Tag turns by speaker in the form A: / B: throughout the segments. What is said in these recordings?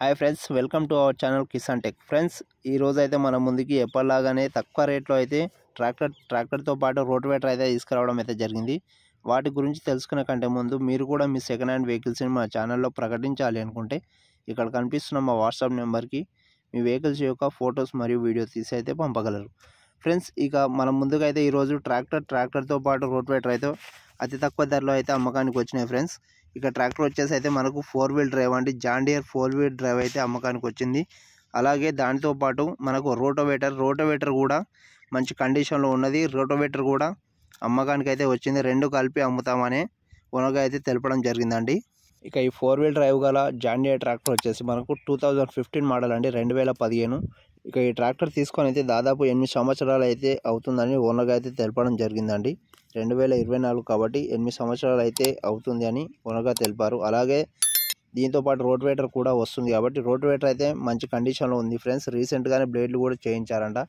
A: Hi friends, welcome to our channel Kisan tech. Friends, ఈ రోజు అయితే మన ముందుకి ఎప్పటిలాగానే తక్కువ రేట్లో అయితే ట్రాక్టర్తో పాటు రోటివేటర్ అయితే తీసుకురావడం అయితే జరిగింది. వాటి గురించి తెలుసుకునే కంటే ముందు మీరు కూడా మీ సెకండ్ హ్యాండ్ వెహికల్స్ని మా ఛానల్లో ప్రకటించాలి అనుకుంటే ఇక్కడ కనిపిస్తున్న మా వాట్సాప్ నెంబర్కి మీ వెహికల్స్ యొక్క ఫొటోస్ మరియు వీడియో తీసి అయితే పంపగలరు. ఫ్రెండ్స్, ఇక మన ముందుగా అయితే ఈరోజు ట్రాక్టర్తో పాటు రోటివేటర్ అయితే అతి తక్కువ ధరలో అయితే అమ్మకానికి వచ్చినాయి. ఫ్రెండ్స్, ఇక ట్రాక్టర్ వచ్చేసి అయితే మనకు 4 వీల్ డ్రైవ్ అండి, జాన్ డియర్ 4 వీల్ డ్రైవ్ అయితే అమ్మకానికి వచ్చింది. అలాగే దానితో పాటు మనకు రోటోవేటర్ కూడా మంచి కండిషన్లో ఉన్నది. రోటోవేటర్ కూడా అమ్మకానికి అయితే వచ్చింది. రెండు కలిపి అమ్ముతామని ఓనర్గా అయితే తెలపడం జరిగిందండి. ఇక ఈ 4 వీల్ డ్రైవ్ గల జాన్ డియర్ ట్రాక్టర్ వచ్చేసి మనకు 2015 మోడల్ అండి, 2015. ఇక ఈ ట్రాక్టర్ తీసుకొని అయితే దాదాపు 8 సంవత్సరాలు అయితే అవుతుందని ఓనర్గా అయితే తెలపడం జరిగిందండి. 2024 కాబట్టి 8 సంవత్సరాలు అయితే అవుతుంది అని ఓనర్గా తెలిపారు. అలాగే దీంతోపాటు రోటివేటర్ కూడా వస్తుంది కాబట్టి రోటివేటర్ అయితే మంచి కండిషన్లో ఉంది. ఫ్రెండ్స్, రీసెంట్గానే బ్లేడ్లు కూడా చేయించారంట.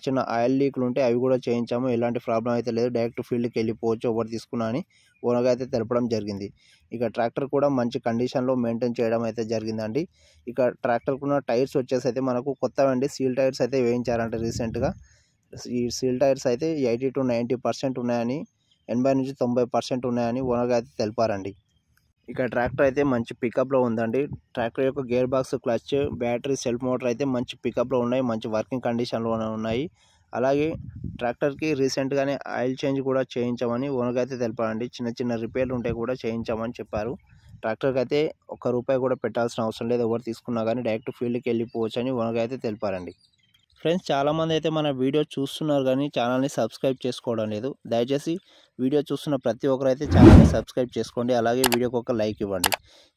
A: చిన్న ఆయిల్ లీక్లు ఉంటే అవి కూడా చేయించాము. ఎలాంటి ప్రాబ్లం అయితే లేదు, డైరెక్ట్ ఫీల్డ్కి వెళ్ళిపోవచ్చు ఎవరు తీసుకున్నా అని ఓనర్గా అయితే తెలపడం జరిగింది. ఇక ట్రాక్టర్ కూడా మంచి కండిషన్లో మెయింటైన్ చేయడం అయితే జరిగిందండి. ఇక ట్రాక్టర్కున్న టైర్స్ వచ్చేసి అయితే మనకు కొత్తవండి, సీల్ టైర్స్ అయితే వేయించారంట రీసెంట్గా. ఈ సీల్ టైర్స్ అయితే 80 to 90% ఉన్నాయని, 80 నుంచి 90% ఉన్నాయని ఓనర్గా అయితే తెలిపారండి. ఇక ట్రాక్టర్ అయితే మంచి పికప్లో ఉందండి. ట్రాక్టర్ యొక్క gear box, clutch, battery, self motor అయితే మంచి పికప్లో ఉన్నాయి, మంచి వర్కింగ్ కండిషన్లోనే ఉన్నాయి. అలాగే ట్రాక్టర్కి రీసెంట్గానే ఆయిల్ చేంజ్ కూడా చేయించామని ఓనర్గా అయితే తెలిపారండి. చిన్న రిపేర్లు ఉంటే కూడా చేయించామని చెప్పారు. ట్రాక్టర్కి అయితే ₹1 కూడా పెట్టాల్సిన అవసరం లేదు, ఎవరు తీసుకున్నా కానీ డైరెక్ట్ ఫీల్డ్కి వెళ్ళిపోవచ్చు అని ఓనర్గా అయితే తెలిపారండి. ఫ్రెండ్స్, చాలామంది అయితే మన వీడియో చూస్తున్నారు కానీ ఛానల్ని సబ్స్క్రైబ్ చేసుకోవడం లేదు. దయచేసి వీడియో చూస్తున్న ప్రతి ఒక్కరు అయితే ఛానల్ని సబ్స్క్రైబ్ చేసుకోండి. అలాగే వీడియోకి ఒక లైక్ ఇవ్వండి.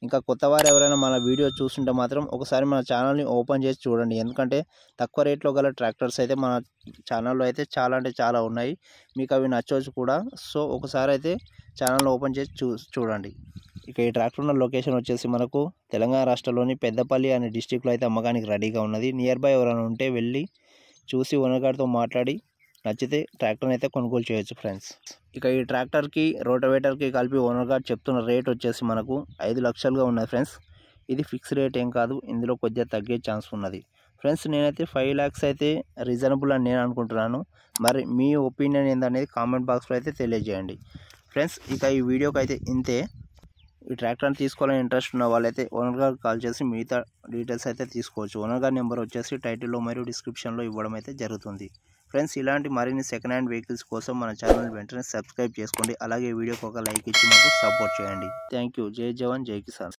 A: ఇంకా కొత్తవారు ఎవరైనా మన వీడియో చూస్తుంటే మాత్రం ఒకసారి మన ఛానల్ని ఓపెన్ చేసి చూడండి. ఎందుకంటే తక్కువ రేట్లో గల ట్రాక్టర్స్ అయితే మన ఛానల్లో అయితే చాలా అంటే చాలా ఉన్నాయి. మీకు అవి నచ్చవచ్చు కూడా. సో ఒకసారి అయితే ఛానల్ని ఓపెన్ చేసి చూడండి. ఇక ఈ ట్రాక్టర్ ఉన్న లొకేషన్ వచ్చేసి మనకు తెలంగాణ రాష్ట్రంలోని పెద్దపల్లి అనే డిస్టిక్లో అయితే అమ్మకానికి రెడీగా ఉన్నది. నియర్ బై ఎవరైనా ఉంటే వెళ్ళి చూసి ఓనర్ గారితో మాట్లాడి నచ్చితే ట్రాక్టర్ని అయితే కొనుగోలు చేయొచ్చు. ఫ్రెండ్స్, ఇక ఈ ట్రాక్టర్కి రోటోవేటర్కి కలిపి ఓనర్ గారు చెప్తున్న రేట్ వచ్చేసి మనకు 5 లక్షలుగా ఉన్నది. ఫ్రెండ్స్, ఇది ఫిక్స్ రేట్ ఏం కాదు, ఇందులో కొద్దిగా తగ్గే ఛాన్స్ ఉన్నది. ఫ్రెండ్స్, నేనైతే 5 lakhs అయితే రీజనబుల్ అని నేను అనుకుంటున్నాను. మరి మీ ఒపీనియన్ ఏందనేది కామెంట్ బాక్స్లో అయితే తెలియజేయండి. ఫ్రెండ్స్, ఇక ఈ వీడియోకి అయితే ఇంతే. ఈ ట్రాక్టర్ని తీసుకోవాలని ఇంట్రెస్ట్ ఉన్న వాళ్ళైతే ఓనర్ గారికి కాల్ చేసి మిగతా డీటెయిల్స్ అయితే తీసుకోవచ్చు. ఓనర్ గారి నెంబర్ వచ్చేసి టైటిల్లో మరియు డిస్క్రిప్షన్లో ఇవ్వడం అయితే జరుగుతుంది. ఫ్రెండ్స్, ఇలాంటి మరిన్ని సెకండ్ హ్యాండ్ వెహికల్స్ కోసం మన ఛానల్ వెంటనే సబ్స్క్రైబ్ చేసుకోండి. అలాగే వీడియోకి ఒక లైక్ ఇచ్చి మాకు సపోర్ట్ చేయండి. Thank you. జై జవాన్, జై కిసాన్.